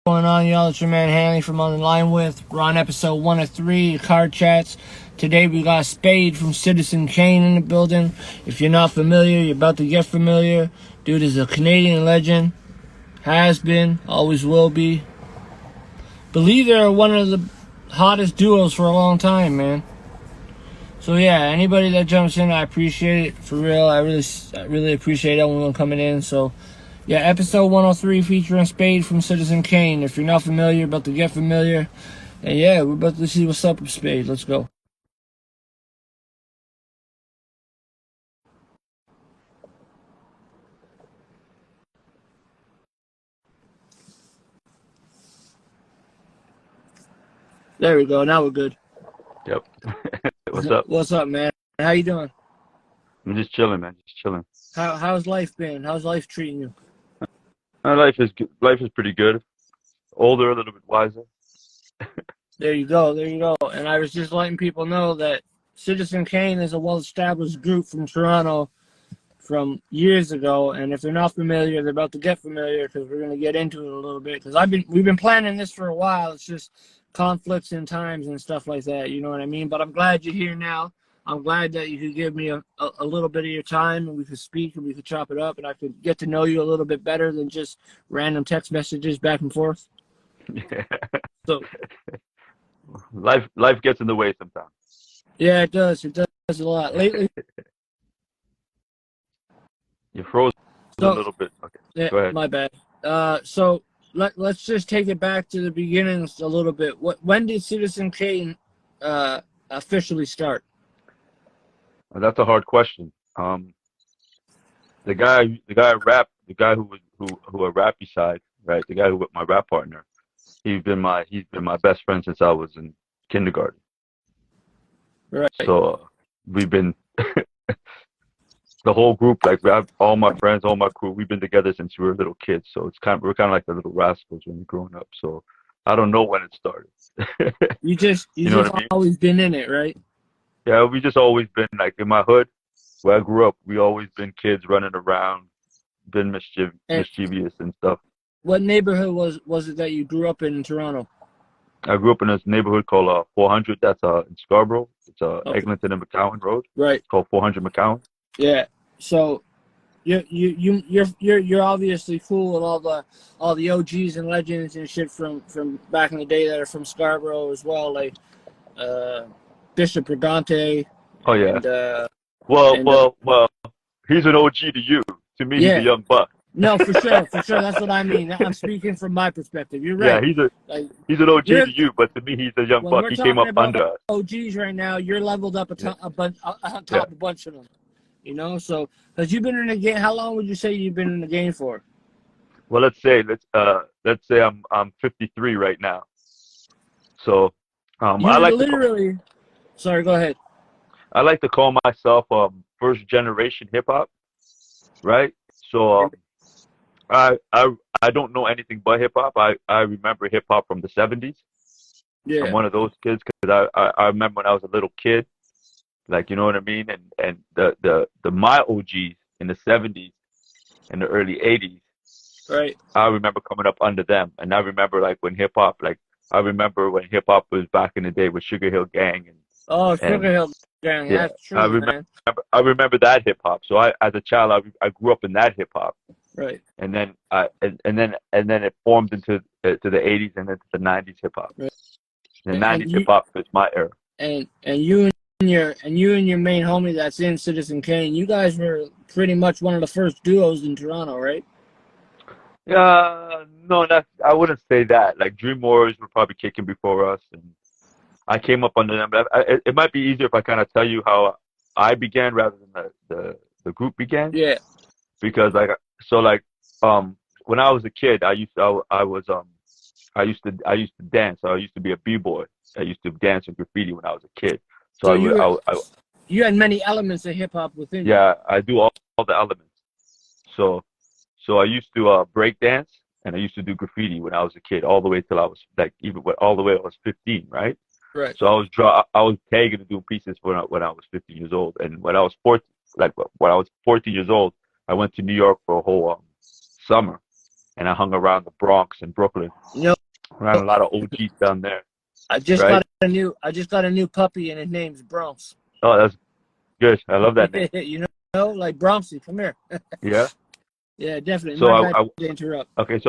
Going on, y'all? It's your man Hanley from On the Line With. We're on episode 1 of 3 Card Chats. Today we got Spade from Citizen Kane in the building. If you're not familiar, you're about to get familiar. Dude is a Canadian legend. Has been, always will be. Believe they're one of the hottest duos for a long time, man. So yeah, anybody that jumps in, I appreciate it. For real, I really appreciate everyone coming in. So yeah, episode 103 featuring Spade from Citizen Kane. If you're not familiar, about to get familiar. And yeah, we're about to see what's up with Spade. Let's go. There we go. Now we're good. Yep. What's up? What's up, man? How you doing? I'm just chilling, man. Just chilling. How's life been? How's life treating you? My life is good. Life is pretty good. Older, a little bit wiser. There you go. There you go. And I was just letting people know that Citizen Kane is a well-established group from Toronto from years ago. And if they're not familiar, they're about to get familiar because we're going to get into it a little bit. Because we've been planning this for a while. It's just conflicts in times and stuff like that. You know what I mean? But I'm glad you're here now. I'm glad that you could give me a little bit of your time and we could speak and we could chop it up and I could get to know you a little bit better than just random text messages back and forth. Yeah. So Life gets in the way sometimes. yeah, it does. It does a lot. Lately, You froze a little bit. Okay, yeah, go ahead. my bad. So let's just take it back to the beginnings a little bit. When did Citizen Kane officially start? That's a hard question. The guy I rap, the guy who a rap beside, right? The guy who was my rap partner. He's been my best friend since I was in kindergarten. Right. So we've been the whole group, like we have all my friends, all my crew. We've been together since we were little kids. So we're kind of like the little rascals when we're growing up. So I don't know when it started. You just know what I mean? always been in it, right? Yeah, we just always been like in my hood where I grew up. We always been kids running around, been mischievous and stuff. What neighborhood was it that you grew up in Toronto? I grew up in this neighborhood called 400. That's in Scarborough. It's Okay. Eglinton and McCowan Road. Right. It's called 400 McCowan. Yeah. So you're obviously cool with all the OGs and legends and shit from back in the day that are from Scarborough as well, like Bishop Brigante. Oh yeah. And, well. He's an OG to you. To me, yeah. he's a young buck. No, for sure. That's what I mean. I'm speaking from my perspective. You're right. Yeah, he's an OG to you, but to me, he's a young buck. He came up under us. OGs right now, you're leveled up on top a bunch of them. You know, so because you've been in the game, how long would you say you've been in the game for? Well, let's say I'm 53 right now. So I like literally. Sorry, go ahead. I like to call myself first generation hip hop, right? So I don't know anything but hip hop. I remember hip hop from the 70s. Yeah. I'm one of those kids because I remember when I was a little kid, like, you know what I mean? And the my OGs in the 70s and the early 80s, right? I remember coming up under them. And I remember like when hip hop, I remember when hip hop was back in the day with Sugar Hill Gang Sugar Hill Gang, yeah, that's true, man. I remember that hip hop. So as a child, I grew up in that hip hop. Right. And then it formed into the 80s and into the 90s hip hop. Right. The 90s hip hop is my era. And you and your main homie that's in Citizen Kane, you guys were pretty much one of the first duos in Toronto, right? No, I wouldn't say that. Like Dream Warriors were probably kicking before us, and I came up under them. But it might be easier if I kind of tell you how I began rather than the group began. Yeah. Because when I was a kid, I used to dance. So I used to be a b-boy. I used to dance and graffiti when I was a kid. So you had many elements of hip hop within you. Yeah, I do all the elements. So I used to break dance and I used to do graffiti when I was a kid, all the way till I was all the way I was 15, right? Right. So I was tagging and doing pieces when I was 15 years old, and when I was 14 years old, I went to New York for a whole summer, and I hung around the Bronx and Brooklyn. You know, Around a lot of OGs down there, I just right? got a new puppy, and his name's Bronx. Oh, that's good. I love that name. You know, like Bronxy, come here. Yeah. Yeah, definitely. So My bad to interrupt. okay.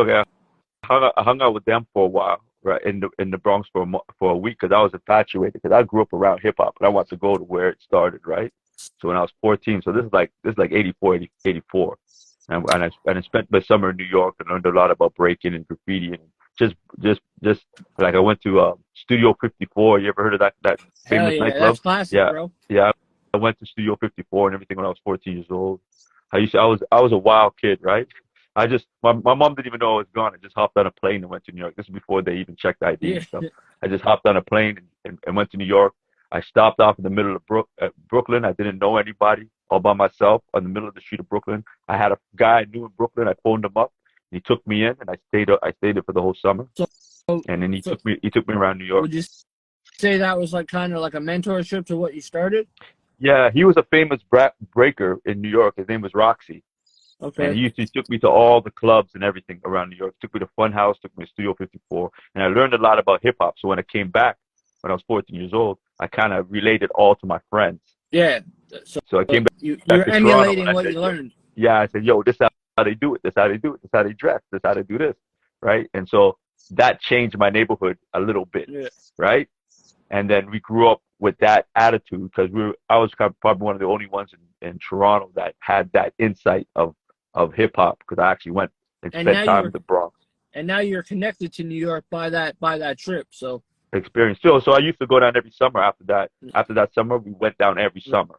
I hung out with them for a while, right, in the Bronx for a week because I was infatuated because I grew up around hip hop and I wanted to go to where it started, right? So when I was 14, so this is like 84, 84, and I spent the summer in New York and learned a lot about breaking and graffiti and just like I went to Studio 54. You ever heard of that Hell famous yeah, nightclub? that's classic, Yeah, bro. yeah. I went to Studio 54 and everything when I was 14 years old. I was a wild kid, right? My mom didn't even know I was gone. I just hopped on a plane and went to New York. This is before they even checked ID Yeah, and stuff. I just hopped on a plane and went to New York. I stopped off in the middle of Brooklyn. I didn't know anybody, all by myself on the middle of the street of Brooklyn. I had a guy I knew in Brooklyn. I phoned him up. He took me in, and I stayed there for the whole summer. so, And then so he took me around New York. would you say that was like kind of like a mentorship to what you started? Yeah, he was a famous breaker in New York. His name was Roxy. And Okay. he took me to all the clubs and everything around New York. Took me to Fun House, took me to Studio 54, and I learned a lot about hip hop. So when I came back, when I was 14 years old, I kind of related all to my friends. Yeah. So So I came back you're to Toronto and emulating I what said, you learned. yeah, I said, yo, this is how they do it. This is how they do it. This is how they dress. This is how they do this, right? And so that changed my neighborhood a little bit, Yeah. right? And then we grew up with that attitude because I was probably one of the only ones in Toronto that had that insight of hip hop because I actually went and And spent time in the Bronx. now you're connected to New York by that trip. So Experience. So I used to go down every summer after that. After that summer, we went down every summer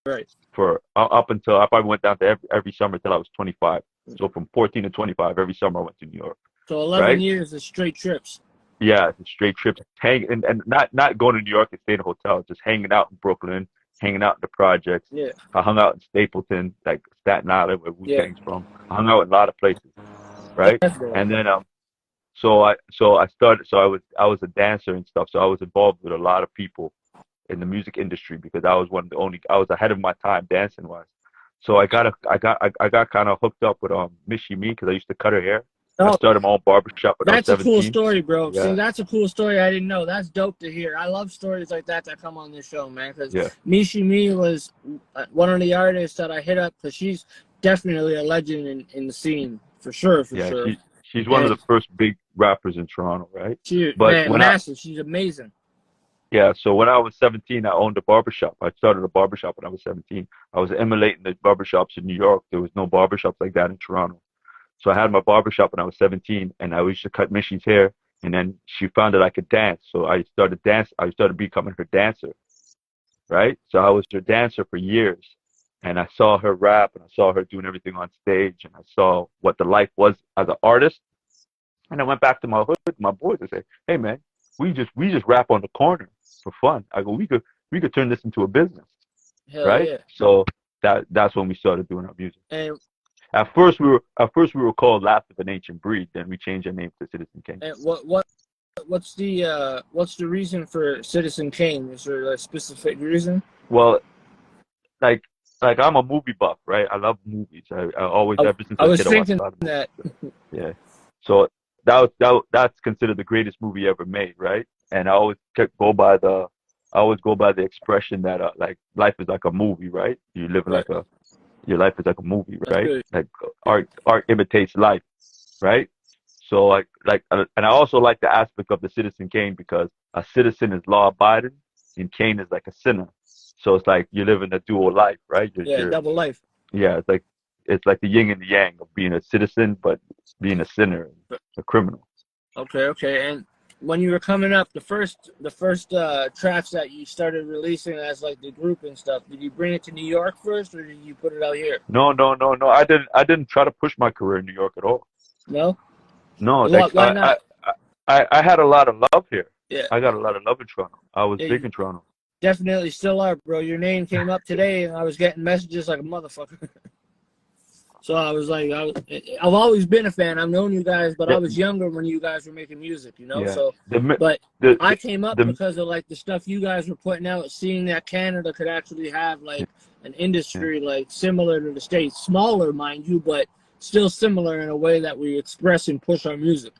right. for up until I probably went down to every summer till I was 25. So from 14 to 25, every summer I went to New York, So 11 right? years of straight trips. Yeah, straight trips, and not going to New York and staying in a hotel, just hanging out in Brooklyn, hanging out in the projects. Yeah. I hung out in Stapleton, like Staten Island, where Wu Yeah. Tang's from. I hung out in a lot of places, right? Definitely. And then I started. So I was a dancer and stuff. So I was involved with a lot of people in the music industry because I was one of the only. I was ahead of my time dancing wise. So I got kind of hooked up with Miss Me because I used to cut her hair. I Oh, started my own barbershop when I was that's a cool 17. story, bro. See, Yeah, that's a cool story I didn't know. That's dope to hear. I love stories like that come on this show, man. Because yeah, Mishi Me was one of the artists that I hit up because she's definitely a legend in the scene for sure, for yeah. sure. She's one of And the first big rappers in Toronto, right? she, But man, massive. She's amazing. yeah, so when I was 17, I owned a barbershop. I started a barbershop when I was 17. I was emulating the barbershops in New York. There was no barbershops like that in Toronto. So I had my barbershop when I was 17, and I used to cut Missy's hair. And then she found that I could dance, so I started dance. I started becoming her dancer, right? So I was her dancer for years, and I saw her rap, and I saw her doing everything on stage, and I saw what the life was as an artist. And I went back to my hood, my boys, and say, "Hey, man, we just rap on the corner for fun." I go, "We could turn this into a business, Hell right?" yeah. So that's when we started doing our music. And At first we were called Last of an Ancient Breed. Then we changed our name to Citizen Kane. and what's the reason for Citizen Kane? Is there a specific reason? Well, like I'm a movie buff, right? I love movies. I always ever since I I was a was kid I watched a thinking lot of movies. that. Yeah. So that's considered the greatest movie ever made, right? And I always go by the expression that like life is like a movie, right? You live Right. like a Your life is like a movie, That's right? good. Like art imitates life, right? So and I also like the aspect of the Citizen Kane because a citizen is law abiding and Kane is like a sinner. So it's like you're living a dual life, right? Yeah, double life. Yeah, it's like the yin and the yang of being a citizen but being a sinner, a criminal. Okay. And when you were coming up, the first tracks that you started releasing as like the group and stuff, did you bring it to New York first, or did you put it out here? No, no, no, no. I didn't try to push my career in New York at all. No. No, like Why not? I had a lot of love here. Yeah. I got a lot of love in Toronto. I was Yeah, big you in Toronto. definitely still are, bro. Your name came up today, and I was getting messages like a motherfucker. So I was like, I've always been a fan. I've known you guys, but I The, was younger when you guys were making music, you know. yeah. So, The but the I came up the because of like the stuff you guys were putting out, seeing that Canada could actually have like an yeah. industry like similar to the States, smaller, mind you, but still similar in a way that we express and push our music.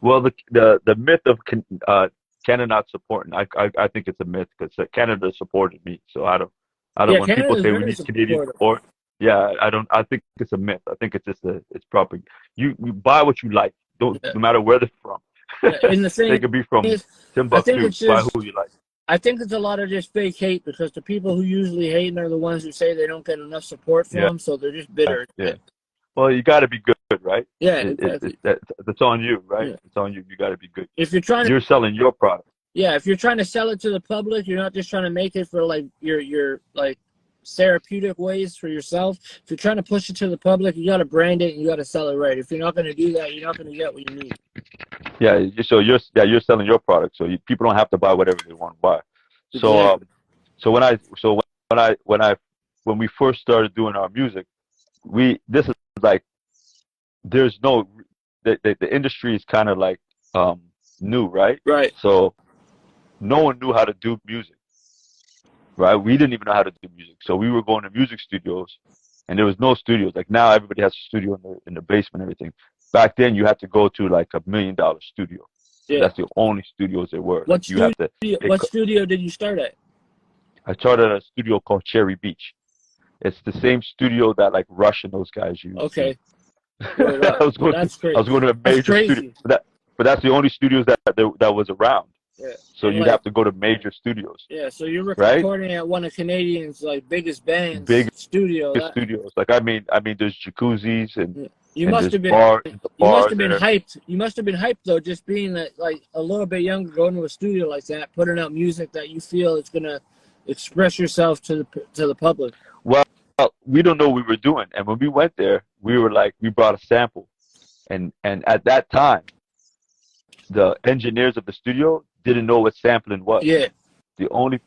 Well, the myth of Canada not supporting, I think it's a myth because Canada supported me. So I don't Yeah, when people Canada is say we very need Canadian supportive. support, yeah, I don't. I think it's a myth. I think it's just it's proper. You buy what you like. Don't Yeah, no matter where they're from. yeah. And the They thing could be from is, I think Timbuktu. it's Buy just who you like. I think it's a lot of just fake hate because the people who usually hate are the ones who say they don't get enough support from Yeah, them, so they're just bitter. yeah. Well, you got to be good, right? Yeah, It's exactly. that's on you, right? Yeah. It's on you. You got to be good. If you're trying to, You're selling your product. yeah, if you're trying to sell it to the public, you're not just trying to make it for like your like therapeutic ways for yourself. If you're trying to push it to the public, you got to brand it and you got to sell it right. If you're not going to do that, you're not going to get what you need. Yeah, you're selling your product, so people don't have to buy whatever they want to buy. So Exactly. so when we first started doing our music, this is like there's no the industry is kind of like um new, right? Right. So no one knew how to do music, right? We didn't even know how to do music, so we were going to music studios, and there was no studios. Like now, everybody has a studio in the basement, and everything. Back then, you had to go to like $1 million studio. Yeah. That's the only studios there were. Like What you have to. studio? What studio did you start at? I started a studio called Cherry Beach. It's the same studio that like Rush and those guys use. Okay. Word I up. was going to That's great. I was going to a That's major studio, crazy. but that's the only studios that was around. Yeah. So And you'd like, have to go to major studios, yeah. So you're right? recording at one of Canadians' like biggest bands Big studio. That studios. Like I mean, there's jacuzzis you and must there's have been. You must bars have been there. hyped. You must have been hyped though, just being like a little bit younger, going to a studio like that, putting out music that you feel is gonna express yourself to the public. Well, we don't know what we were doing, and when we went there, we were like we brought a sample, and at that time, the engineers of the studio didn't know what sampling was. Yeah. The only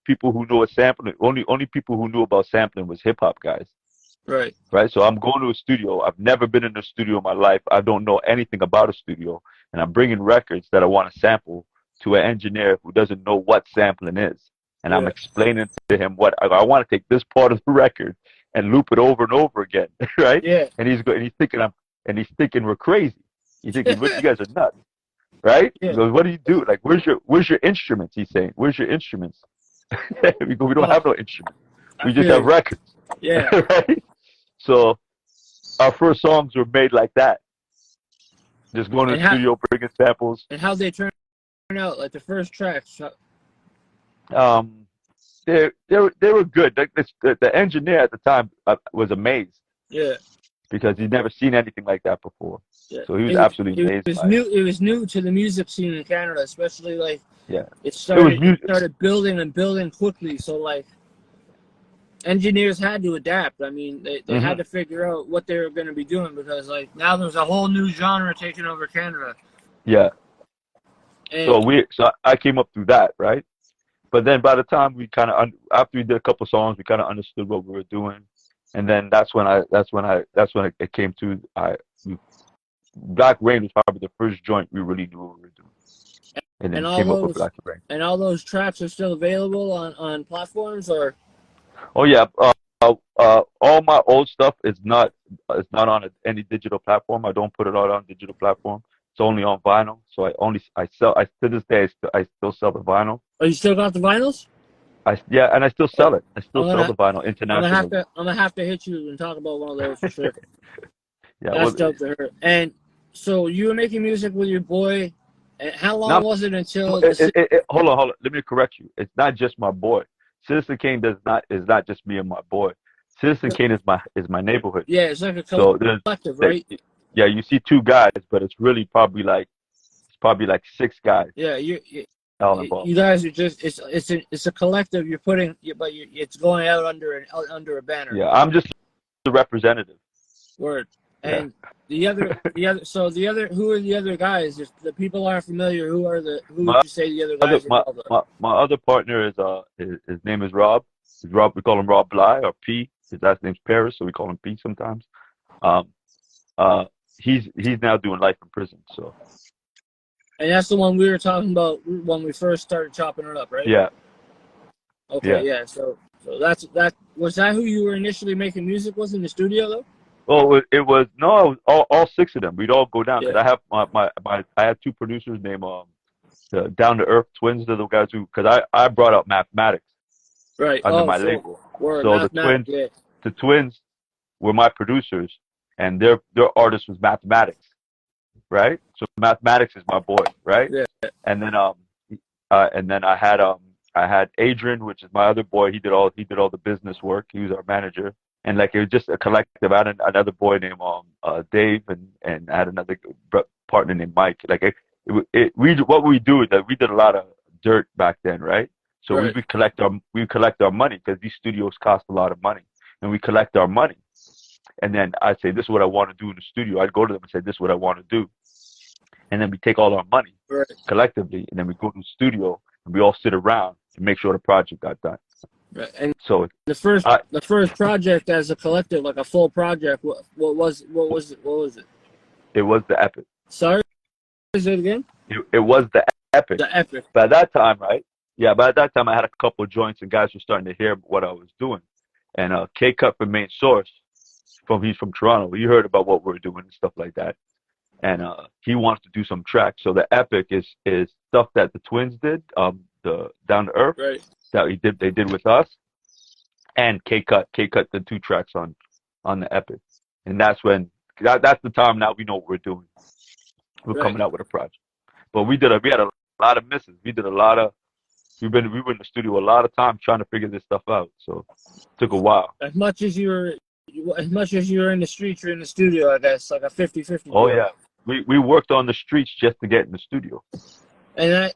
people who knew what sampling only people who knew about sampling was hip hop guys. Right. Right? So I'm going to a studio. I've never been in a studio in my life. I don't know anything about a studio, and I'm bringing records that I want to sample to an engineer who doesn't know what sampling is, and I'm Yeah. explaining to him what I want to take this part of the record and loop it over and over again, right? Yeah. And he's thinking we're crazy. He's thinking, "What you guys are nuts." Right? He Yeah. goes, "What do you do? Like, where's your instruments?" He's saying, "Where's your instruments?" We go, "We don't Oh, have no instruments. I We just feel have you. records." Yeah. Right? So our first songs were made like that. Just going to And the how studio, bringing samples. how they turn out like the first tracks. Um, they were good. Like the engineer at the time was amazed Yeah. because he'd never seen anything like that before. Yeah. So he was absolutely It amazed was by it. new. It was new to the music scene in Canada, especially like Yeah, it it was started. It music. started building and building quickly. So like engineers had to adapt. I mean, they had Hmm. to figure out what they were going to be doing because like now there's a whole new genre taking over Canada. Yeah. And So I came up through that, right? But then by the time we kind of after we did a couple songs, we kind of understood what we were doing, and then that's when it came to Black Rain was probably the first joint we really knew what we were doing, and and then all came up with those Black Rain. and all those tracks are still available on platforms or Oh yeah, all my old stuff is not on any digital platform. I don't put it out on digital platform. It's only on vinyl. So I sell I to this day I still sell the vinyl. oh you still got the vinyls? Yeah, and I still Oh, sell it. I still sell the vinyl internationally. I'm gonna have to hit you and talk about one of those for sure. Yeah, That's well, dope to hear. And so you were making music with your boy. And how long not was it until hold on. Let me correct you. It's not just my boy. Citizen Kane is not just me and my boy. Citizen Kane is my neighborhood. yeah, it's like a So there's collective, that right? yeah, you see two guys, but it's really probably like six guys Yeah, all involved. you guys are just it's a collective. You're putting, but it's going out under a banner. Yeah, I'm just the representative. Word. Yeah. And who are the other guys? If the people aren't familiar, who would My you say the other other guys involved are? my other partner is his name is Rob. Rob, we call him Rob Bly or P. His last name's Paris, so we call him P sometimes. Um uh he's now doing life in prison. So And that's the one we were talking about when we first started chopping it up, right? yeah, Okay, yeah. yeah. So that was that who you were initially making music with in the studio though? Oh, it was no, it was all six of them. We'd all go down Yeah. because I have I had two producers named the Down to Earth Twins. They're the guys who because I brought out mathematics Right. under Oh, my so label. we're So mathematics. Yeah. the twins were my producers, and their artist was mathematics, right? So mathematics is my boy, right? Yeah. And then I had Adrian, which is my other boy. He did all the business work. He was our manager, and like it was just a collective. I had another boy named Dave, and I had another partner named Mike. Like we what we do is that we did a lot of dirt back then, right? So Right. we collect our money because these studios cost a lot of money, and we collect our money. And then I'd say, this is what I want to do in the studio. I'd go to them and say, this is what I want to do. And then we take all our money Right. collectively, and then we go to the studio, and we all sit around to make sure the project got done. Right. And So the first project as a collective, like a full project, what was it? it was the epic. Sorry, say it again. It was the epic. The epic. By that time, right? Yeah, by that time I had a couple of joints, and guys were starting to hear what I was doing. And K Cut from Main Source, he's from Toronto. He heard about what we were doing and stuff like that. And he wants to do some tracks. So the epic is stuff that the twins did, the Down to Earth Right. that they did with us, and K Cut did two tracks on the epic, and that's that's the time now we know what we're doing. We're Right. coming out with a project, but we had a lot of misses. We were in the studio a lot of time trying to figure this stuff out. So it took a while. As much as you were in the streets, you're in the studio. I guess like a 50-50. Oh yeah, we worked on the streets just to get in the studio. And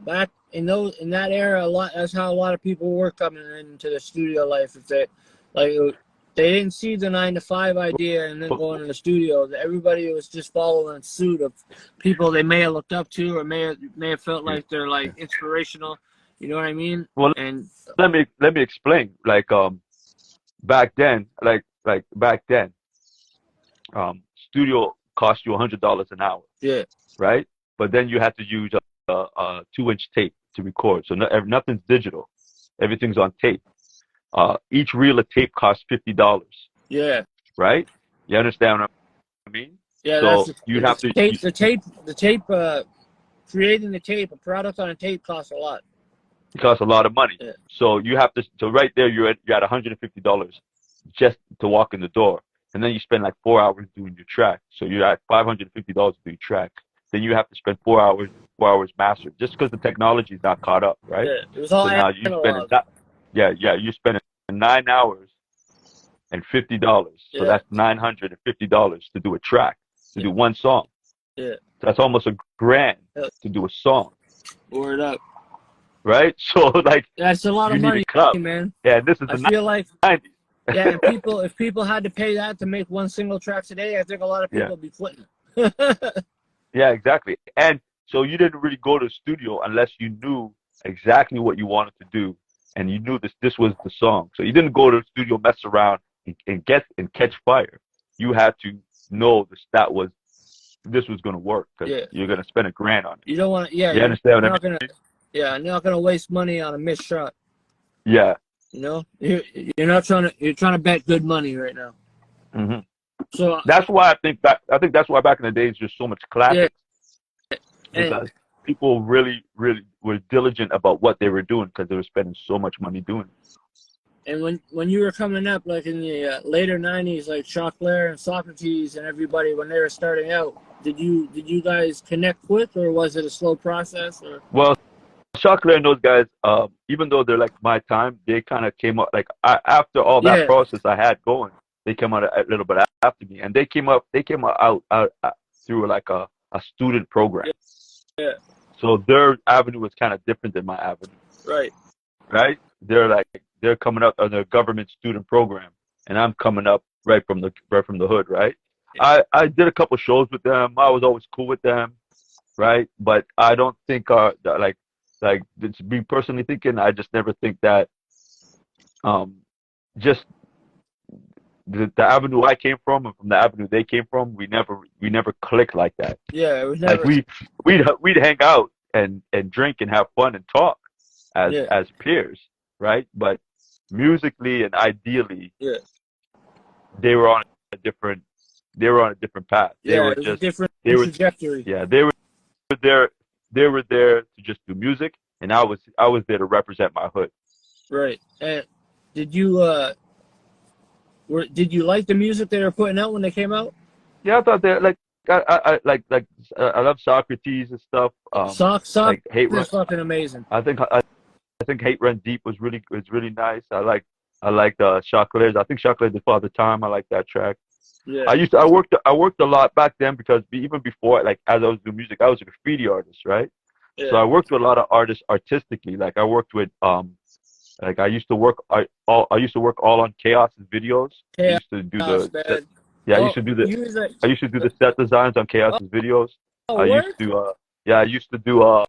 back in that era, that's how a lot of people were coming into the studio life. If they didn't see the 9 to 5 idea and then going to the studio. Everybody was just following suit of people they may have looked up to or may have felt like they're like inspirational. You know what I mean? Well, and let me explain. Like back then, studio cost you $100 an hour. Yeah. Right? But then you had to use a 2-inch tape to record. So nothing's digital. Everything's on tape. Each reel of tape costs $50. Yeah. Right? You understand what I mean? Yeah. So you'd have to the tape. Creating the tape, a product on a tape costs a lot. It costs a lot of money. Yeah. So you have to. So right there, you're at $150 just to walk in the door, and then you spend like 4 hours doing your track. So you're at $550 to do your track. Then you have to spend 4 hours mastering, just because the technology is not caught up, right? Yeah, it was all so now you're spending 9 hours and $50. So that's $950 to do a track, to do one song. Yeah. So that's almost $1,000 to do a song. Word up. Right? So like that's a lot of money, man. Yeah, this is I feel like 90s. Yeah, and if people had to pay that to make one single track today, I think a lot of people would be quitting. Yeah, exactly. And so you didn't really go to the studio unless you knew exactly what you wanted to do, and you knew this was the song. So you didn't go to the studio, mess around, and catch fire. You had to know this was going to work, because you're going to spend $1,000 on it. You don't want to. Yeah, you understand what I mean? I'm not gonna waste money on a missed shot. Yeah. You know, you're trying to bet good money right now. Mm-hmm. So that's why I think that's why back in the days there's so much classics. Yeah. Because people really, really were diligent about what they were doing because they were spending so much money doing it. And when you were coming up, like in the later '90s, like Choclair and Socrates and everybody, when they were starting out, did you guys connect quick, or was it a slow process? Or well, Choclair and those guys, even though they're like my time, they kind of came up like after all that process I had going. They came out a little bit after me, and they came out through like a student program. Yeah. So their avenue was kind of different than my avenue. Right. Right. They're coming up on their government student program, and I'm coming up right from the hood. Right. Yeah. I did a couple shows with them. I was always cool with them. Right. But I don't think like to be personally thinking, I just never think that just the avenue I came from and from the avenue they came from, we never clicked like that. Yeah, it was never. Like we'd hang out and drink and have fun and talk as peers, right? But musically and ideally, they were on different they were on a different path. They Yeah, were it was a just different they were trajectory. yeah there they were there to just do music, and I was there to represent my hood. Right. And did you did you like the music they were putting out when they came out? Yeah, I thought they like I love Socrates and stuff. Sock Like Hate Run. is fucking amazing. I think Hate Run Deep was really nice. I liked Chocolate. I think Chocolate did Father Time. I like that track. Yeah. I worked a lot back then because even before, like as I was doing music, I was a graffiti artist, right? So Yeah. I worked with a lot of artists artistically. Like I worked with like I used to work all on Chaos's videos. I used to do Chaos, the set, man. yeah, Oh, you was like, I used to do the set designs on Chaos's videos. oh, I used work? to yeah, I used to do I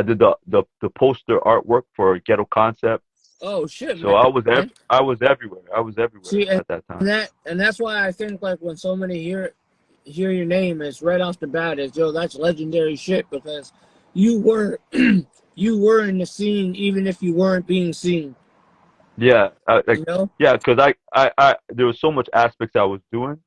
did the poster artwork for Ghetto Concept. Oh shit, So man. I was everywhere. I was everywhere See, and at that time. that's why I think like when so many hear your name, it's right off the bat is yo, that's legendary shit because you were you were in the scene even if you weren't being seen. Yeah, You know? yeah, because there was so much aspects I was doing.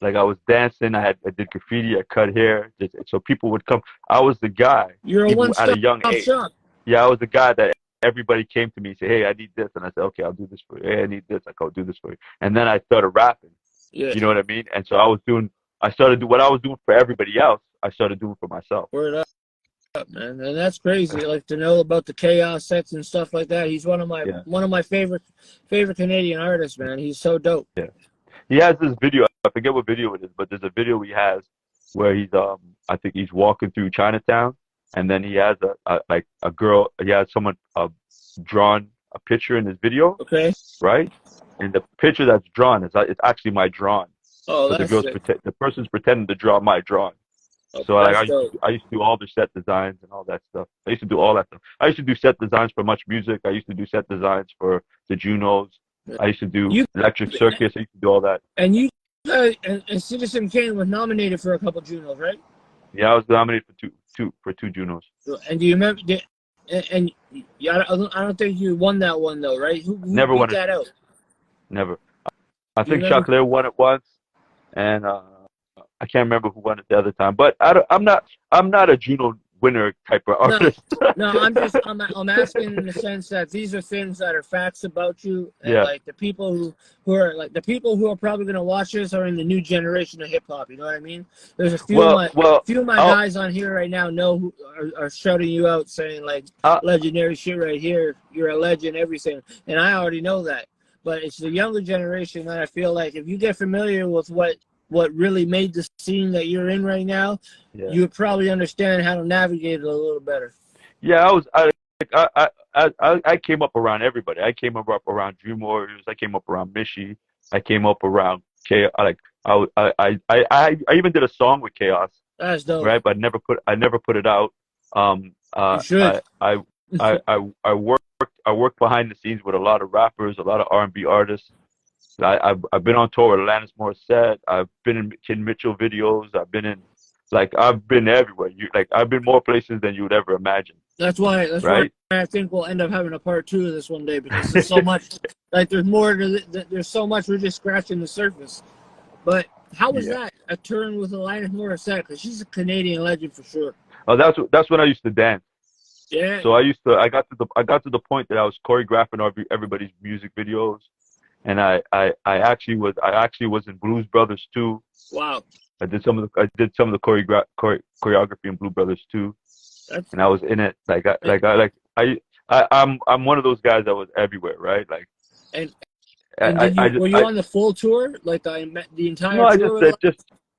Like I was dancing, I did graffiti, I cut hair, so people would come. I was the guy, You're a even one at a stop young age. shop. Yeah, I was the guy that everybody came to me and say, "Hey, I need this," and I said, "Okay, I'll do this for you. Hey, I need this, I'll do this for you." And then I started rapping. Yeah. You know what I mean? And so I started doing what I was doing for everybody else. I started doing for myself. Word up, man. And that's crazy. Like to know about the chaos sets and stuff like that. He's Yeah, one of my favorite Canadian artists, man. He's so dope. yeah. He has this video. I forget what video it is, but there's a video he has where he's I think he's walking through Chinatown, and then he has like a girl. He has someone drawn a picture in his video, Okay. right? And the picture that's drawn is it's actually my drawing. Oh, So that's sick. the person's pretending to draw my drawing. Oh, So like that's dope. I used to do all the set designs and all that stuff. I used to do all that stuff. I used to do set designs for Much Music. I used to do set designs for the Junos. I used to do You Electric Circus. I used to do all that. and you and Citizen Kane was nominated for a couple Junos, right? Yeah, I was nominated for two Junos. And do you remember? And yeah, I don't think you won that one though, right? Who Never beat won it. that out? Never. I Do you think remember? Chocolate won it once, and I can't remember who won it the other time. But I'm not a Juno winner type of No, artist. no. I'm asking in the sense that these are things that are facts about you, and Yeah. like the people who are like the people who are probably gonna watch this are in the new generation of hip hop. You know what I mean? There's a few of my I'll, guys on here right now know who are shouting you out, saying like I, legendary shit right here. You're a legend, everything, and I already know that. But it's the younger generation that I feel like if you get familiar with what really made the scene that you're in right now, yeah. you would probably understand how to navigate it a little better. Yeah, I came up around everybody. I came up around Dream Warriors. I came up around Mishi. I came up around Chaos. I even did a song with Chaos, That's dope. right? But I never put it out. You should. I worked behind the scenes with a lot of rappers, a lot of R&B artists. I've been on tour with Alanis Morrisette. I've been in Kid Mitchell videos. I've been everywhere. I've been more places than you would ever imagine. That's why Right? I think we'll end up having a part 2 of this one day because there's so much. Like there's more. There's so much. We're just scratching the surface. But how was Yeah. that a turn with Alanis Morissette? Because she's a Canadian legend for sure. Oh, that's when I used to dance. Yeah. So I got to the point that I was choreographing everybody's music videos, and I actually was in Blues Brothers too. Wow. I did some of the choreography in Blue Brothers too, and I was in it. I'm one of those guys that was everywhere, right? Like, And I were you on the full tour? Like the entire no, I tour?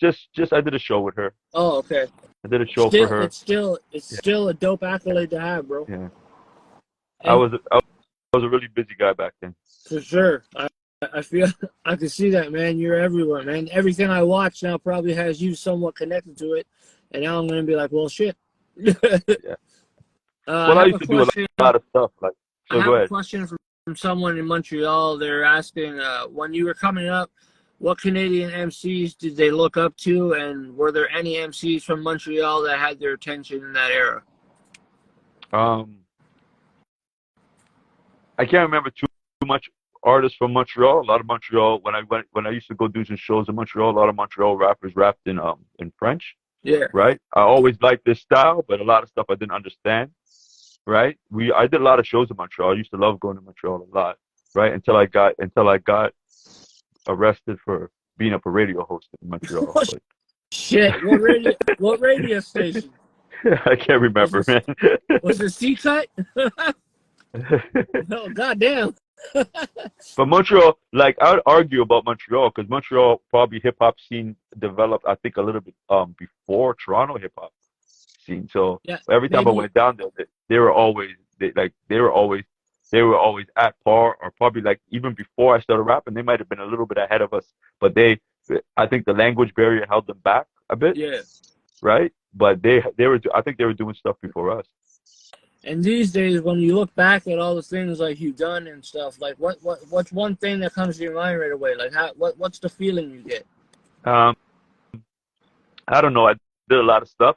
just I did a show with her. Oh, okay. I did a show for her. It's still a dope accolade to have, bro. Yeah, And I was a really busy guy back then. for sure. I feel I can see that, man. You're everywhere, man. Everything I watch now probably has you somewhat connected to it, and now I'm gonna be like, well, shit. Yeah. Well, I used to do a lot of stuff. Like, so I have go a ahead. question from someone in Montreal. They're asking, when you were coming up, what Canadian MCs did they look up to, and were there any MCs from Montreal that had their attention in that era? I can't remember too much artists from Montreal. A lot of Montreal. When I used to go do some shows in Montreal, a lot of Montreal rappers rapped in French. Yeah. Right. I always liked this style, but a lot of stuff I didn't understand. Right. I did a lot of shows in Montreal. I used to love going to Montreal a lot. Right. Until I got arrested for being up a radio host in Montreal. But Shit. What radio station? I can't remember, man. Was it C-Cut? No, goddamn. But Montreal, like I would argue about Montreal because Montreal probably hip hop scene developed, I think, a little bit before Toronto hip hop scene. So Yeah, every time I maybe. went down there, they were always at par, or probably like even before I started rapping, they might have been a little bit ahead of us. But I think the language barrier held them back a bit, Yeah. right? But I think they were doing stuff before us. And these days, when you look back at all the things like you've done and stuff, like what's one thing that comes to your mind right away? Like what's the feeling you get? Um, I don't know. I did a lot of stuff.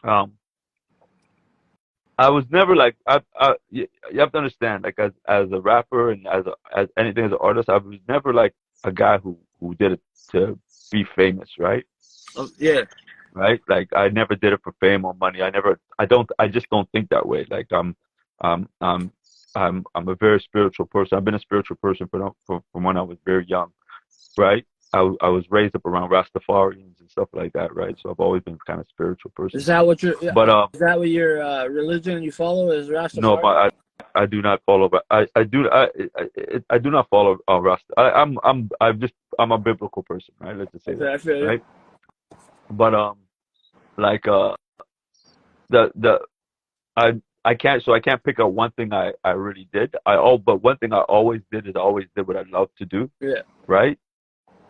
Um, I was never like you have to understand, like as a rapper and as anything as an artist, I was never like a guy who did it to be famous, right? Yeah. Right? Like I never did it for fame or money. I just don't think that way. Like um I'm I'm a very spiritual person. I've been a spiritual person from when I was very young, right? I was raised up around Rastafarians and stuff like that, right? So I've always been kind of spiritual person. Is that what But is that what your religion you follow is no, Rastafari? but I do not follow. But I do not follow Rasta. I'm a biblical person, right? Let's just say Okay, that, I feel you. right? But like the I can't pick out one thing I really did. But one thing I always did is I always did what I love to do, Yeah. right?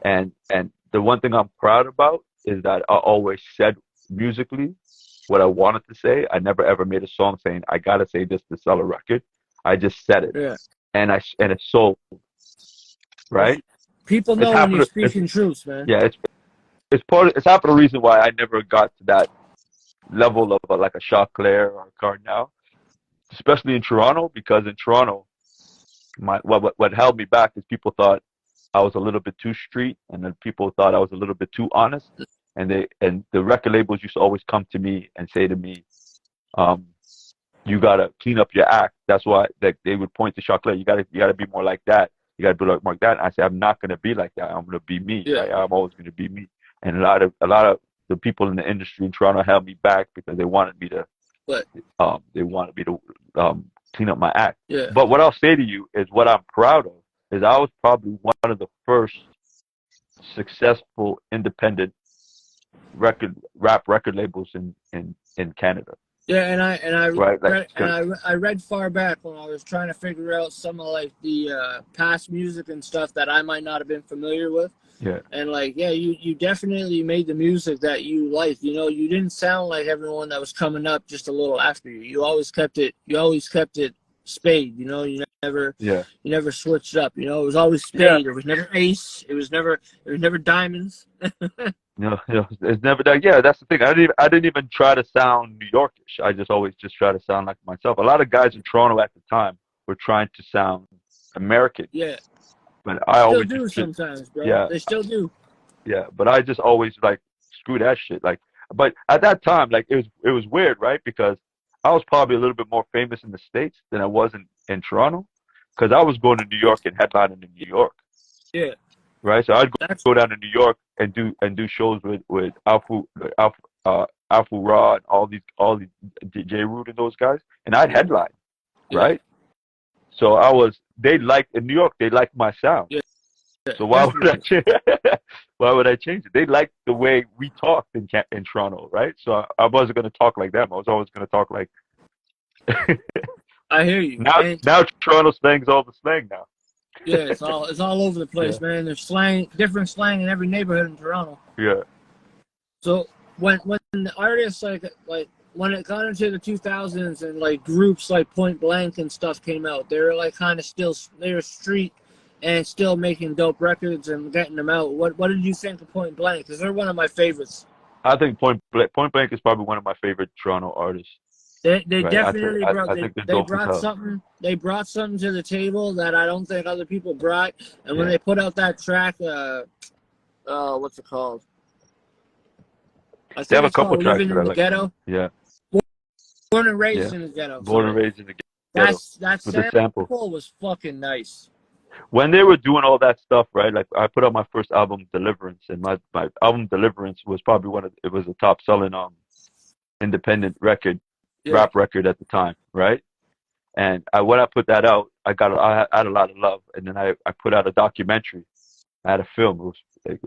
And the one thing I'm proud about is that I always said musically what I wanted to say. I never ever made a song saying I gotta say this to sell a record. I just said it, Yeah. and it's sold, right? People It's know when half of you're the speaking truth, man. yeah. It's half of the reason why I never got to that level of like a Chaclair or a Cardinal, especially in Toronto, because in Toronto, what held me back is people thought I was a little bit too street, and then people thought I was a little bit too honest, and the record labels used to always come to me and say to me, "You gotta clean up your act." That's why they would point to Chaclair. You gotta be more like that. You gotta be like that. And I say I'm not gonna be like that. I'm gonna be me. Yeah. Right? I'm always gonna be me. And a lot of the people in the industry in Toronto held me back because they wanted me to But clean up my act. yeah. But what I'll say to you is what I'm proud of is I was probably one of the first successful independent rap record labels in Canada. Yeah, and Right? Like, I read far back when I was trying to figure out some of like the past music and stuff that I might not have been familiar with. yeah. And like, yeah, you definitely made the music that you liked. You know, you didn't sound like everyone that was coming up just a little after you. You always kept it Spade. You know, you never switched up. You know, it was always Spade. Yeah. It was never Ace. It was never Diamonds. It's never that. Yeah, that's the thing. I didn't even try to sound New Yorkish. I just always just try to sound like myself. A lot of guys in Toronto at the time were trying to sound American. Yeah. But I Still always do sometimes, bro. yeah. They still do. Yeah, but I just always like screw that shit. Like, but at that time, like it was weird, right? Because I was probably a little bit more famous in the States than I was in Toronto, because I was going to New York and headlining in New York. Yeah. Right, so I'd go down to New York and do shows with Alfu Raw and all these DJ Rude and those guys, and I'd headline, right? So in New York they liked my sound. Yeah. So why would I change? Why would I change it? They liked the way we talked in Toronto, right? So I wasn't going to talk like them. I was always going to talk like. I hear you. Now Toronto slang's all the slang now. Yeah, it's all over the place, man. There's different slang in every neighborhood in Toronto. Yeah. So when the artists like when it got into the 2000s and like groups like Point Blank and stuff came out, they were like kind of they were street and still making dope records and getting them out. What did you think of Point Blank? Because they're one of my favorites. I think Point Blank is probably one of my favorite Toronto artists. They right? definitely brought I think they're they dope as brought hell. something to the table that I don't think other people brought. And when Yeah, they put out that track, what's it called? I they think have a it's couple called tracks "Living that I in the like. Ghetto." Yeah, Born and raised yeah. in the ghetto. Born and Sorry, raised in the ghetto that with the sample. sample was fucking nice. When they were doing all that stuff, right? Like I put out my first album, Deliverance, and my album Deliverance was probably it was a top selling independent Yeah, rap record at the time, right? And when I put that out, I had a lot of love, and then I put out a documentary. I had a film.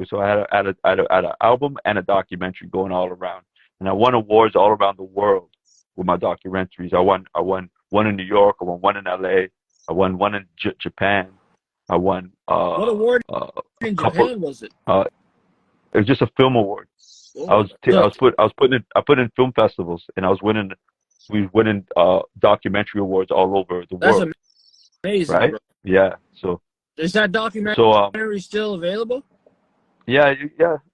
So I had an album and a documentary going all around, and I won awards all around the world with my documentaries. I won one in New York. I won one in L.A. I won one in Japan. I won what award a in couple. Japan was it? Uh, it was just a film award. Oh my god! Look, I put in film festivals, and we was winning documentary awards all over the that's world, amazing, right? bro. Yeah. So Is that so documentary still available? yeah,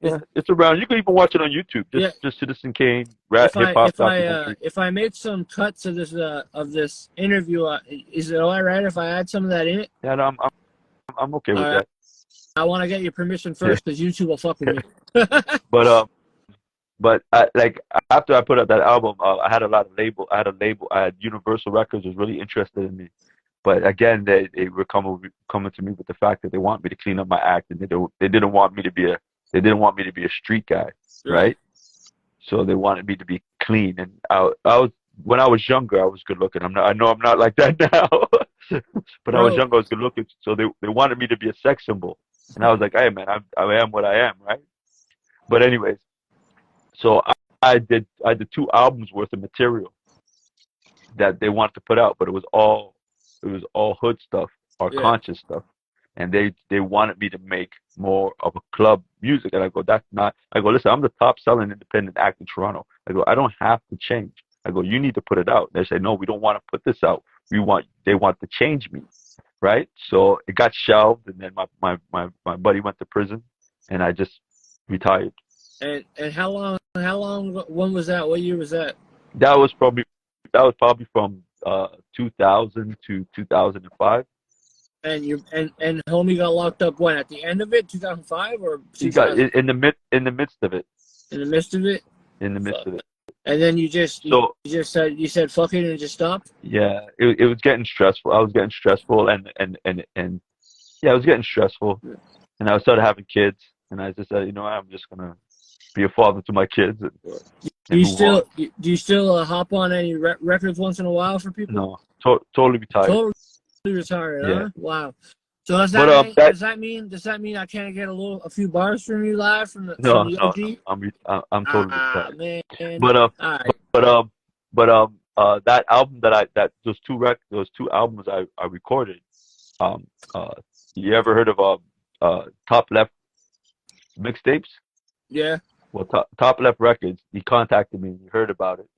Is it's around. You can even watch it on YouTube. yeah. Just Citizen Kane, rap, hip hop documentary. If I make some cuts of this interview, is it all right if I add some of that in it? Yeah, no, I'm okay All with right. that. I want to get your permission Yeah. first because YouTube will fuck with me. But like after I put out that album, I had a lot of label. I had a label. I had Universal Records was really interested in me. But again, they were coming to me with the fact that they want me to clean up my act, and they didn't want me to be a street guy, Right. right? So they wanted me to be clean, and I was when I was younger, I was good looking. I know I'm not like that now, but I was Bro, younger, I was good looking. So they wanted me to be a sex symbol, and I was like, hey man, I am what I am, right? But anyways, so I did 2 albums worth of material that they wanted to put out, but it was all hood stuff or yeah. conscious stuff, and they wanted me to make more of a club music, and I go, that's not. I go, listen, I'm the top selling independent act in Toronto. I go, I don't have to change. I go, you need to put it out. They say, no, we don't want to put this out. They want to change me, right? So it got shelved, and then my buddy went to prison, and I just retired. And how long when was that? What year was that? That was probably that was probably from 2000 to 2005. And and homie got locked up when at the end of it, 2005 or He got 2000 in the midst of it. in the midst of it? In the midst Fuck. of it. And then So you just said fuck it and just stopped. yeah, it was getting stressful. I was getting stressful, and yeah, it was getting stressful. And I started having kids, and I just said, you know, I'm just gonna be a father to my kids and move on. Do you still hop on any records once in a while for people? No, totally retired. Totally retired, Yeah, huh? Wow. So but does that mean I can't get a few bars from you live from no, the no, OG? I'm totally Ah retired. man. But All right. that album those 2 albums I recorded. Um, uh, you ever heard of Top Left mixtapes? Yeah. Well, Top Left Records. He contacted me. He heard about it,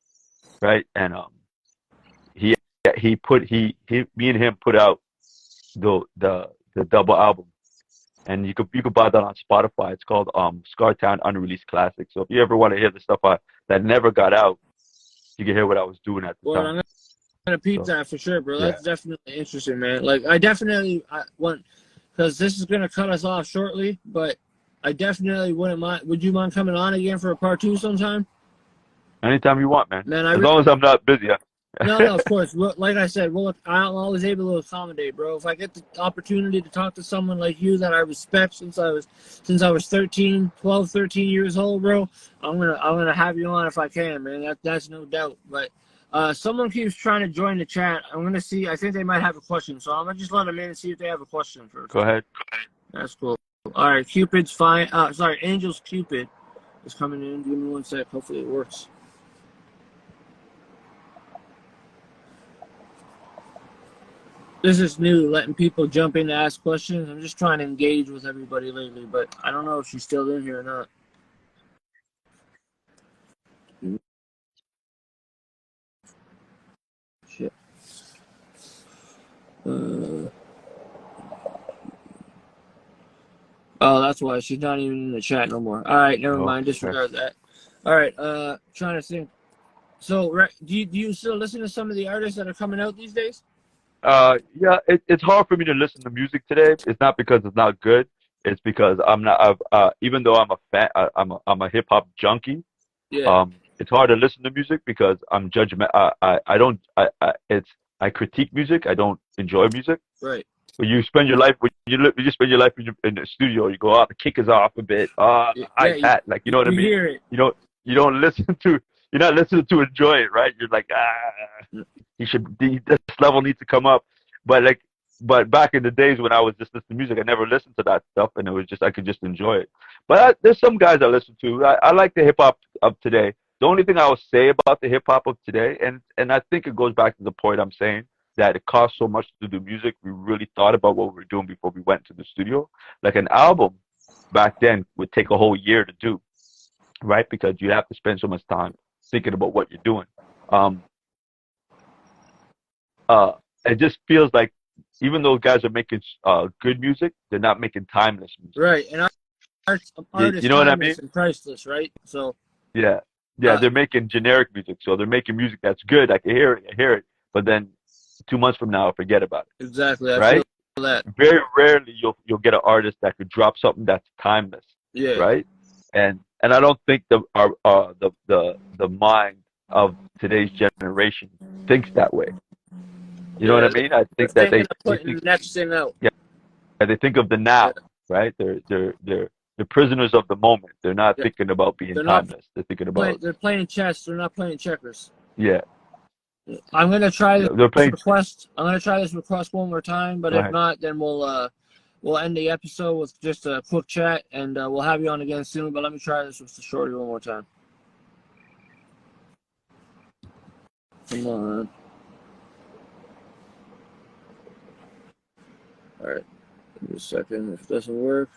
right? And he me and him put out the double album, and you could buy that on Spotify. It's called Scartown Unreleased Classics. So if you ever want to hear the stuff that never got out, you can hear what I was doing at the Well, time. I'm gonna peep So that for sure, bro. yeah, That's definitely interesting, man. Like I want because this is gonna cut us off shortly, but I definitely wouldn't mind. Would you mind coming on again for a part 2 sometime? anytime you want, man. Man, As long as I'm not busy. no, of course. Like I said, I'm always able to accommodate, bro. If I get the opportunity to talk to someone like you that I respect since I was 13 years old, bro, I'm gonna have you on if I can, man. That's no doubt. But someone keeps trying to join the chat. I'm gonna see. I think they might have a question, so I'm gonna just let them in and see if they have a question first. Go ahead. That's cool. All right, Cupid's fine. Sorry, Angel's Cupid is coming in. Give me one sec. Hopefully it works. This is new, letting people jump in to ask questions. I'm just trying to engage with everybody lately, but I don't know if she's still in here or not. Shit. Oh, that's why she's not even in the chat no more. All right, never Oh, mind. okay. Disregard that. All right, trying to think. So, do you still listen to some of the artists that are coming out these days? Yeah, it's hard for me to listen to music today. It's not because it's not good. It's because I'm not. Even though I'm a fan, I'm a hip hop junkie. Yeah, It's hard to listen to music because I'm judgment. I don't. I critique music. I don't enjoy music. right. When you spend your life, when you spend your life in the studio, you go, oh, the kick is off a bit. Yeah, Hi hat, like you know what I you mean. hear it. You don't. You don't listen to. You're not listening to enjoy it, right? You're like, this level needs to come up. But like, but back in the days when I was just listening to music, I never listened to that stuff, and it was just I could just enjoy it. But there's some guys I listen to. I like the hip hop of today. The only thing I will say about the hip hop of today, and I think it goes back to the point I'm saying that it costs so much to do music. We really thought about what we were doing before we went to the studio. Like an album back then would take a whole year to do, right? Because you have to spend so much time thinking about what you're doing. Um, uh, it just feels like even though guys are making good music, they're not making timeless music. Right, and art You is know what I mean? timeless and priceless, right? So, Yeah, yeah. uh, They're making generic music, so they're making music that's good. I can hear it, I hear it, but then 2 months from now, I forget about it. exactly. I feel Right? that. Very rarely you'll get an artist that could drop something that's timeless. Yeah, Right? And I don't think the mind of today's generation thinks that way. You know what I yeah. mean? I They're think that thinking of they putting think the next thing out. yeah, they think of the Yeah, now, right? They're prisoners of the moment. They're not yeah. thinking about being They're not timeless. They're thinking playing. about They're playing chess. They're not playing checkers. yeah, I'm gonna try yeah. They're this playing. request. I'm gonna try this request one more time, but Go if ahead. not, then we'll end the episode with just a quick chat, and we'll have you on again soon. But let me try this with the shorty one more time. Come on. All right. Give me a second. If it doesn't work.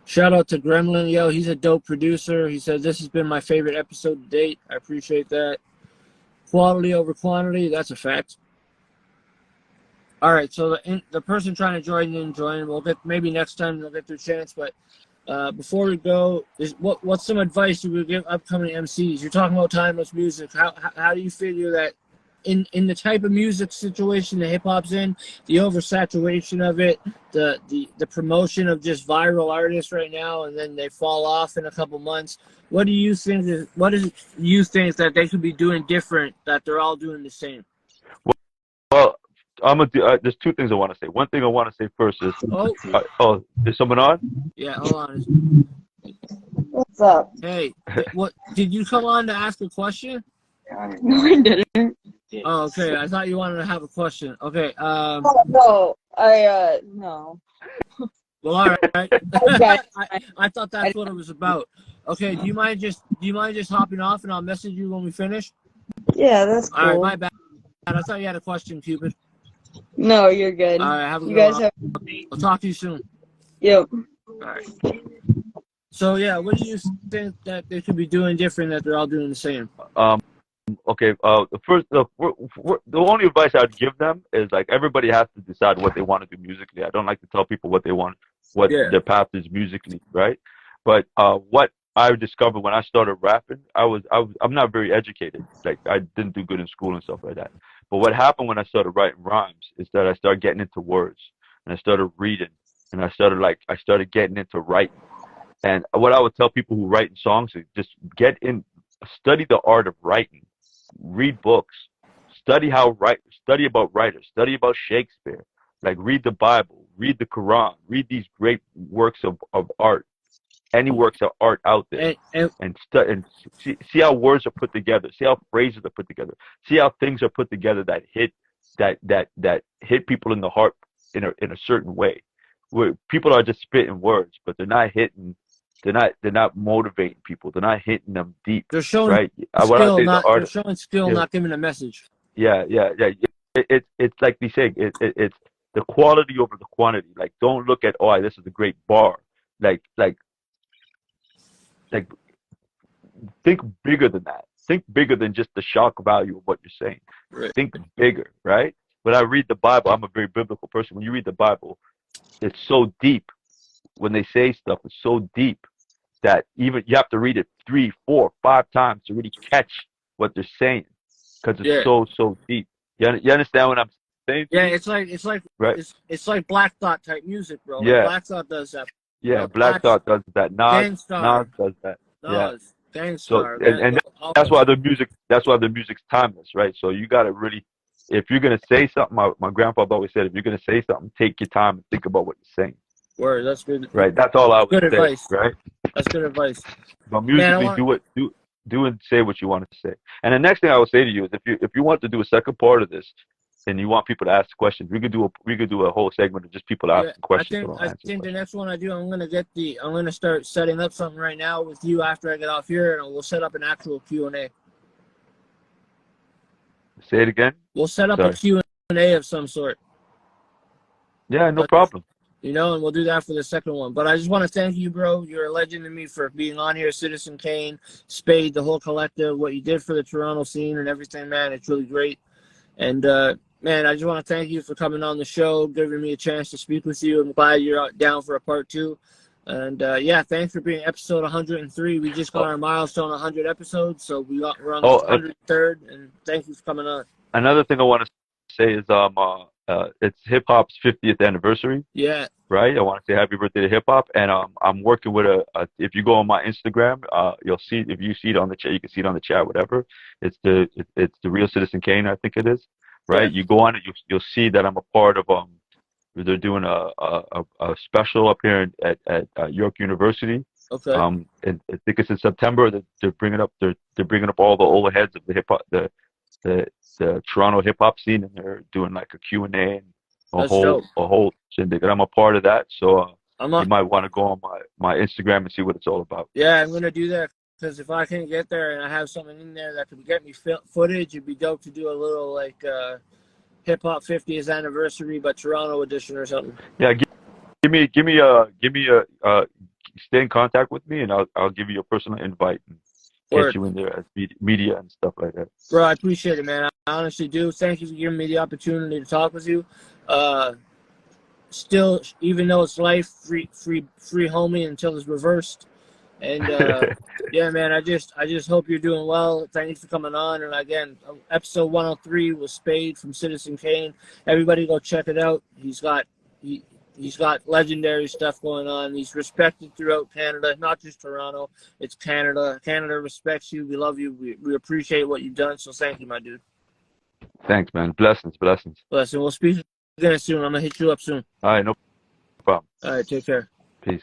Shout out to Gremlin. Yo, he's a dope producer. He said, this has been my favorite episode to date. I appreciate that. Quality over quantity. That's a fact. All right. So the person trying to join didn't join. We'll get, maybe next time they'll get their chance. But before we go, what's some advice you would give upcoming MCs? You're talking about timeless music. How do you figure that in the type of music situation that hip hop's in, the oversaturation of it, the promotion of just viral artists right now, and then they fall off in a couple months. What do you think? What is you think that they could be doing different that they're all doing the same? Well, there's two things I want to say. One thing I want to say first is, Oh, is someone on? yeah. Hold on. What's up? Hey, what did you come on to ask a question? No, I didn't. Oh, okay. I thought you wanted to have a question. Okay. No, no. Well, all right. Okay. I thought that's what it was about. Okay. Do you mind just hopping off and I'll message you when we finish? Yeah, that's All right. cool. My bad. I thought you had a question, Cupid. No, you're good. All right. Have a You good guys one. have. I'll talk to you soon. Yep. All right. So yeah, what do you think that they could be doing different that they're all doing the same? Okay. The only advice I'd give them is like everybody has to decide what they want to do musically. I don't like to tell people what they want, what Yeah. their path is musically, right? But what I discovered when I started rapping, I'm not very educated. Like I didn't do good in school and stuff like that. But what happened when I started writing rhymes is that I started getting into words and I started reading and I started getting into writing. And what I would tell people who write songs is just study the art of writing, read books, study about writers, study about Shakespeare, like read the Bible, read the Quran, read these great works of art, any works of art out there, and see how words are put together, see how phrases are put together, see how things are put together that hit people in the heart in a certain way. Where people are just spitting words, but they're not hitting. They're not motivating people. They're not hitting them deep, They're showing right? What I skill, say the not they're art, showing skill, yeah, not giving a message. yeah. It's like they say, it's the quality over the quantity. Like, don't look at, oh, this is a great bar. Like, like, like, think bigger than that. Think bigger than just the shock value of what you're saying. Right. Think bigger, right? When I read the Bible, I'm a very biblical person. When you read the Bible, it's so deep. When they say stuff, it's so deep that even you have to read it 3, 4, 5 times to really catch what they're saying because it's Yeah. so deep. You understand what I'm saying? Yeah, it's like Right? it's like Black Thought type music, bro. Like Yeah, Black Thought does that. yeah. Black Thought does that. Nas Gangstar, does that. Yeah. Nas, So Gangstar, and that's why the music's timeless, right? So you gotta really, if you're gonna say something, my grandfather always said, if you're gonna say something, take your time and think about what you're saying. word. That's good. Right? That's all I would Good say, advice. right? That's good advice, But man. I musically, want. do and say what you want to say. And the next thing I would say to you is, if you want to do a second part of this, and you want people to ask questions, we could do a whole segment of just people Yeah, asking I questions think so don't I answer think the questions. next one I do, I'm gonna start setting up something right now with you after I get off here, and we'll set up an actual Q&A. Say it again. We'll set up a Sorry. Q&A of some sort. Yeah, no But, problem. you know, and we'll do that for the second one. But I just want to thank you, bro. You're a legend to me for being on here. Citizen Kane, Spade, the whole collective, what you did for the Toronto scene and everything, man. It's really great. And, man, I just want to thank you for coming on the show, giving me a chance to speak with you. I'm glad you're down for a part 2. And, yeah, thanks for being episode 103. We just got Oh, our milestone 100 episodes, so we're on the oh, 103rd, and thank you for coming on. another thing I want to say is it's hip hop's 50th anniversary. Yeah, Right? I want to say happy birthday to hip hop, and I'm working with if you go on my Instagram, you'll see, if you see it on the chat, you can see it on the chat, whatever. It's the Real Citizen Kane, I think it is. yeah, Right? You go on it, you'll see that I'm a part of they're doing a special up here at York University. okay. And I think it's in September that they're bringing up all the old heads of the hip hop the Toronto hip hop scene, and they're doing like a Q&A and That's dope. a whole shindig. And I'm a part of that, so I'm you not, might want to go on my Instagram and see what it's all about. yeah, I'm gonna do that because if I can get there and I have something in there that could get me footage, it'd be dope to do a little like hip hop 50th anniversary, but Toronto edition or something. Yeah, give me a stay in contact with me, and I'll give you a personal invite and get Word, you in there as media and stuff like that. bro. I appreciate it, man. I honestly do. Thank you for giving me the opportunity to talk with you. Still, even though it's life, free homie until it's reversed. And yeah, man, I just hope you're doing well. Thank you for coming on. And again, episode 103 was Spade from Citizen Kane. Everybody go check it out. He's got legendary stuff going on. He's respected throughout Canada, not just Toronto. It's Canada. Canada respects you. We love you. We appreciate what you've done. So thank you, my dude. Thanks, man. Blessings. Listen, we'll speak again soon. I'm gonna hit you up soon. All right, no problem. All right, take care. Peace.